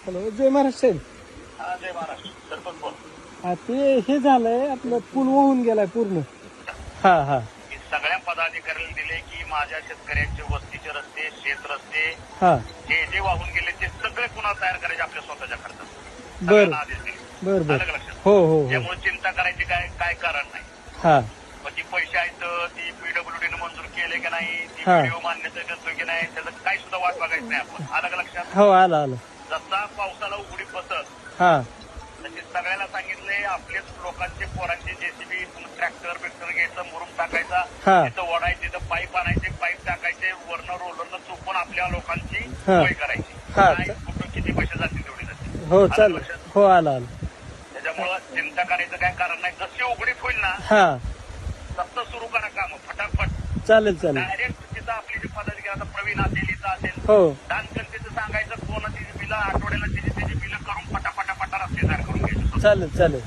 Hello, जय महाराज साहेब. जय महाराष्ट्र. सरपंच बोल. हा, ते हे झालंय आपलं पूल वाहून गेलाय पूर्ण. हा हा मी सगळ्या पदाधिकाऱ्यांना दिले की माझ्या शेतकऱ्यांचे वस्तीचे रस्ते, शेत रस्ते हा हे जे वाहून गेले ते सगळे पुन्हा तयार करायचे आपल्या स्वतःच्या खर्चात. बर सगळ्यांना आदेश दिले. बर बर. आलं का लक्षात? हो हो हो. त्यामुळे चिंता करायची काय कारण नाही. हा पण ती पैसे आहेत ती पीडब्ल्यूडी ने मंजूर केले की नाही, ती हा. व्हिडिओ मान्यता देतोय की नाही, त्याचं काही सुद्धा वाट बघायचं नाही आपण. आलं का लक्षात? हो, आलं आलं. जसा पावसाला उघडी बसत हा तसे सगळ्याला सांगितलंय आपलेच लोकांचे पोरांचे जेसीबी ट्रॅक्टर बिक्टर घ्यायचं, मुरुम टाकायचा, हा. तिथं ओढायचे, तिथं पाईप आणायचे, पाईप टाकायचे, वरनं रोलरनं चुकून आपल्या लोकांची हा. सोय करायची. हा. काय कुठं किती पैसे जातील तेवढे जातील. हो, आलं चालेल. लक्षात? हो, आलं आलं. त्याच्यामुळं चिंता करायचं काय कारण नाही. जशी उघडीत होईल ना हा, तसं सुरू करा काम फटाफट. चालेल चालेल. डायरेक्ट तिथं आपली जी पदाधिकारी आता प्रवीण असेल, इथं असेल, हो, दानकर्तेचं सांगायचं कोण तिची बिलं आठवड्याला त्याची बिलं करून पटापटा रस्ते तयार करून घ्यायचे. चालेल चालेल.